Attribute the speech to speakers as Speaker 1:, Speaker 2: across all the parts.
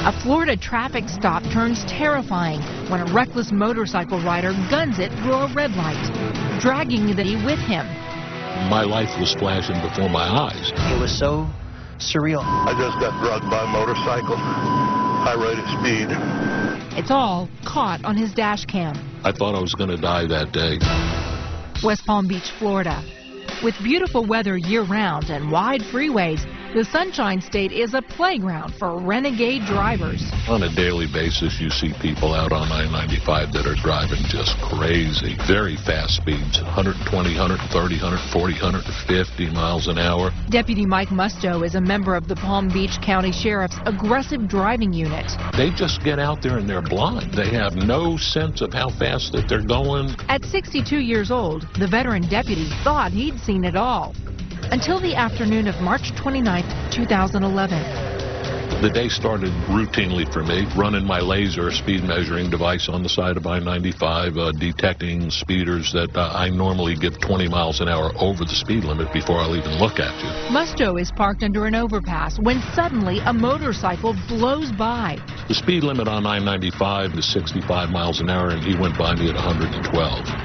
Speaker 1: A Florida traffic stop turns terrifying when a reckless motorcycle rider guns it through a red light, dragging the with him.
Speaker 2: My life was flashing before my eyes.
Speaker 3: It was so surreal.
Speaker 4: I just got drugged by a motorcycle, high rate of speed.
Speaker 1: It's all caught on his dash cam.
Speaker 2: I thought I was going to die that day.
Speaker 1: West Palm Beach, Florida. With beautiful weather year-round and wide freeways, the Sunshine State is a playground for renegade drivers.
Speaker 2: On a daily basis, you see people out on I-95 that are driving just crazy. Very fast speeds, 120, 130, 140, 150 miles an hour.
Speaker 1: Deputy Mike Musto is a member of the Palm Beach County Sheriff's Aggressive Driving Unit.
Speaker 2: They just get out there and they're blind. They have no sense of how fast that they're going.
Speaker 1: At 62 years old, the veteran deputy thought he'd seen it all. Until the afternoon of March 29, 2011.
Speaker 2: The day started routinely for me, running my laser speed measuring device on the side of I-95, detecting speeders that I normally give 20 miles an hour over the speed limit before I'll even look at you.
Speaker 1: Musto is parked under an overpass when suddenly a motorcycle blows by.
Speaker 2: The speed limit on I-95 is 65 miles an hour, and he went by me at 112.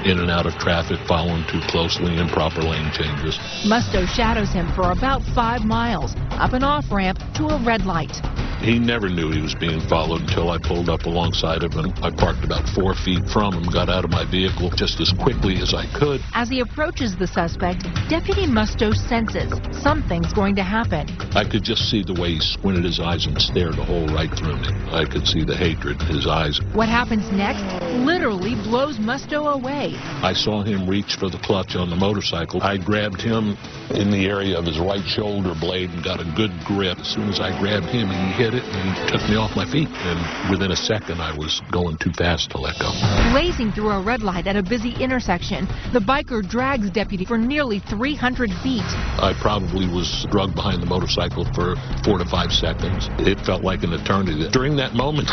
Speaker 2: In and out of traffic, following too closely, improper lane changes.
Speaker 1: Musto shadows him for about 5 miles, up an off-ramp to a red light.
Speaker 2: He never knew he was being followed until I pulled up alongside of him. I parked about 4 feet from him, got out of my vehicle just as quickly as I could.
Speaker 1: As he approaches the suspect, Deputy Musto senses something's going to happen.
Speaker 2: I could just see the way he squinted his eyes and stared a hole right through me. I could see the hatred in his eyes.
Speaker 1: What happens next literally blows Musto away.
Speaker 2: I saw him reach for the clutch on the motorcycle. I grabbed him in the area of his right shoulder blade and got a good grip. As soon as I grabbed him, he hit it and he took me off my feet. And within a second, I was going too fast to let go.
Speaker 1: Blazing through a red light at a busy intersection, the biker drags Deputy for nearly 300 feet.
Speaker 2: I probably was drugged behind the motorcycle for 4 to 5 seconds. It felt like an eternity. During that moment,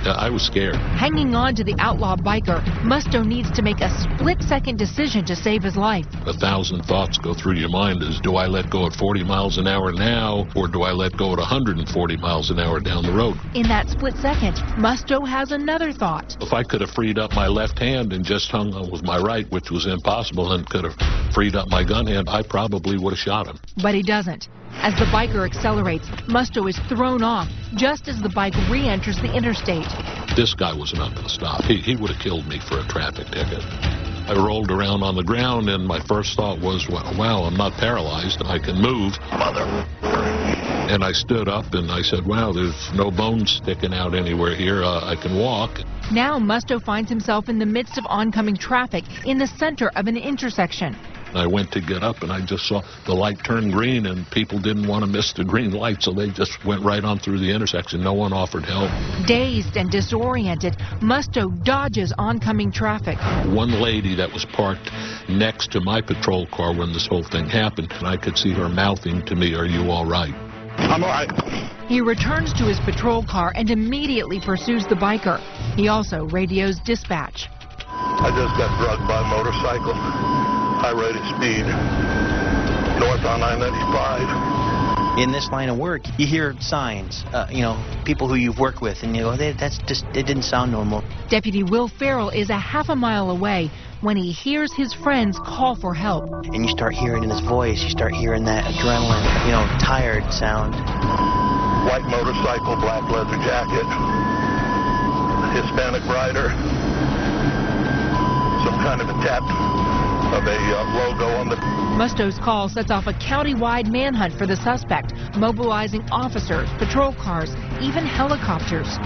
Speaker 2: I was scared.
Speaker 1: Hanging on to the outlaw biker, Musto needs to make a split-second decision to save his life.
Speaker 2: 1,000 thoughts go through your mind is, do I let go at 40 miles an hour now, or do I let go at 140 miles an hour down the road?
Speaker 1: In that split second, Musto has another thought.
Speaker 2: If I could have freed up my left hand and just hung on with my right, which was impossible, and could have freed up my gun hand, I probably would have shot him.
Speaker 1: But he doesn't. As the biker accelerates, Musto is thrown off just as the bike re-enters the interstate.
Speaker 2: This guy was not going to stop. He would have killed me for a traffic ticket. I rolled around on the ground, and my first thought was, wow, I'm not paralyzed. I can move. And I stood up, and I said, wow, there's no bones sticking out anywhere here. I can walk.
Speaker 1: Now Musto finds himself in the midst of oncoming traffic in the center of an intersection.
Speaker 2: I went to get up, and I just saw the light turn green, and people didn't want to miss the green light, so they just went right on through the intersection. No one offered help.
Speaker 1: Dazed and disoriented, Musto dodges oncoming traffic.
Speaker 2: One lady that was parked next to my patrol car when this whole thing happened, and I could see her mouthing to me, "Are you all right?"
Speaker 4: I'm all right.
Speaker 1: He returns to his patrol car and immediately pursues the biker. He also radios dispatch.
Speaker 4: I just got drugged by a motorcycle, high rate of speed, north on I-95.
Speaker 3: In this line of work, you hear signs, people who you've worked with, and you go, it didn't sound normal.
Speaker 1: Deputy Will Farrell is a half a mile away when he hears his friends call for help.
Speaker 3: And you start hearing in his voice, you start hearing that adrenaline, tired sound.
Speaker 4: White motorcycle, black leather jacket, Hispanic rider, some kind of a tap of a logo on the...
Speaker 1: Musto's call sets off a county-wide manhunt for the suspect, mobilizing officers, patrol cars, even helicopters.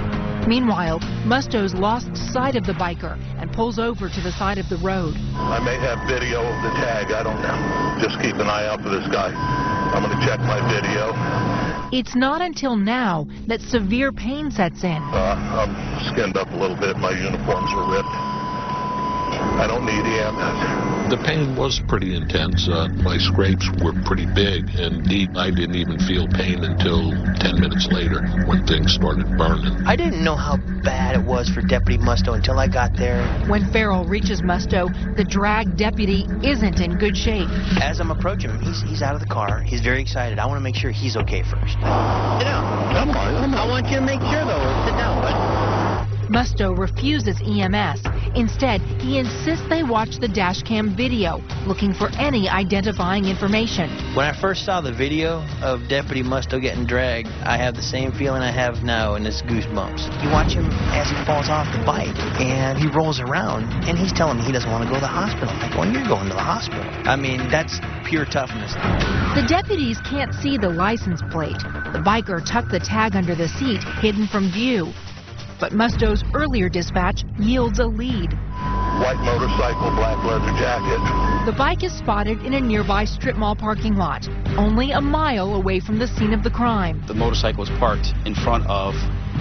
Speaker 1: Meanwhile, Musto's lost sight of the biker and pulls over to the side of the road.
Speaker 4: I may have video of the tag, I don't know. Just keep an eye out for this guy. I'm going to check my video.
Speaker 1: It's not until now that severe pain sets in.
Speaker 4: I'm skinned up a little bit. My uniforms were ripped. I don't need EMS.
Speaker 2: The pain was pretty intense. My scrapes were pretty big and deep. I didn't even feel pain until 10 minutes later when things started burning.
Speaker 3: I didn't know how bad it was for Deputy Musto until I got there.
Speaker 1: When Farrell reaches Musto, the drag deputy isn't in good shape.
Speaker 3: As I'm approaching him, he's out of the car. He's very excited. I want to make sure he's okay first. Sit down.
Speaker 4: I'm fine.
Speaker 3: I want you to make sure, though. Sit down, bud.
Speaker 1: Musto refuses EMS. Instead, he insists they watch the dash cam video, looking for any identifying information.
Speaker 3: When I first saw the video of Deputy Musto getting dragged, I have the same feeling I have now, and it's goosebumps. You watch him as he falls off the bike, and he rolls around, and he's telling me he doesn't want to go to the hospital. I'm like, well, you're going to the hospital. I mean, that's pure toughness.
Speaker 1: The deputies can't see the license plate. The biker tucked the tag under the seat, hidden from view. But Musto's earlier dispatch yields a lead.
Speaker 4: White motorcycle, black leather jacket.
Speaker 1: The bike is spotted in a nearby strip mall parking lot, only a mile away from the scene of the crime.
Speaker 5: The motorcycle was parked in front of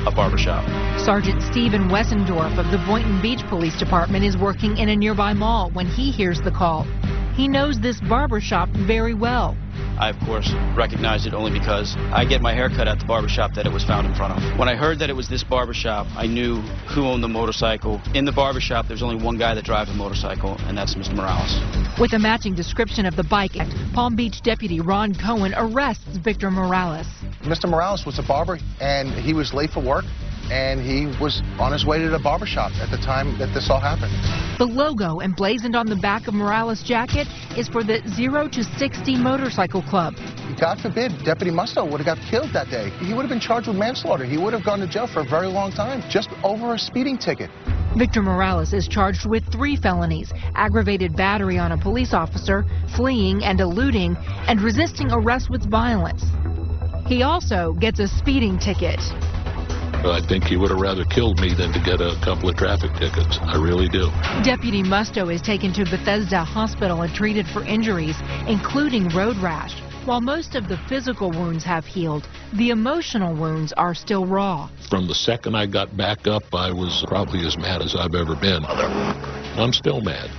Speaker 5: a barbershop. Sergeant
Speaker 1: Stephen Wessendorf of the Boynton Beach Police Department is working in a nearby mall when he hears the call. He knows this barbershop very well.
Speaker 5: I, of course, recognized it only because I get my hair cut at the barbershop that it was found in front of. When I heard that it was this barbershop, I knew who owned the motorcycle. In the barbershop, there's only one guy that drives a motorcycle, and that's Mr. Morales.
Speaker 1: With a matching description of the bike, Palm Beach deputy Ron Cohen arrests Victor Morales.
Speaker 6: Mr. Morales was a barber, and he was late for work, and he was on his way to the barbershop at the time that this all happened.
Speaker 1: The logo emblazoned on the back of Morales' jacket is for the 0 to 60 Motorcycle Club.
Speaker 6: God forbid Deputy Musto would have got killed that day. He would have been charged with manslaughter. He would have gone to jail for a very long time, just over a speeding ticket.
Speaker 1: Victor Morales is charged with 3 felonies: aggravated battery on a police officer, fleeing and eluding, and resisting arrest with violence. He also gets a speeding ticket.
Speaker 2: I think he would have rather killed me than to get a couple of traffic tickets. I really do.
Speaker 1: Deputy Musto is taken to Bethesda Hospital and treated for injuries, including road rash. While most of the physical wounds have healed, the emotional wounds are still raw.
Speaker 2: From the second I got back up, I was probably as mad as I've ever been. I'm still mad.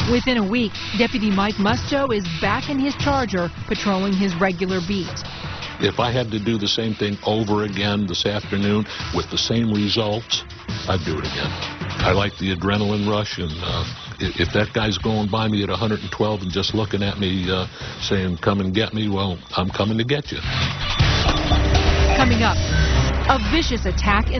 Speaker 1: Within a week, Deputy Mike Musto is back in his Charger, patrolling his regular beat.
Speaker 2: If I had to do the same thing over again this afternoon with the same results, I'd do it again. I like the adrenaline rush, and if that guy's going by me at 112 and just looking at me saying, come and get me, well, I'm coming to get you.
Speaker 1: Coming up, a vicious attack in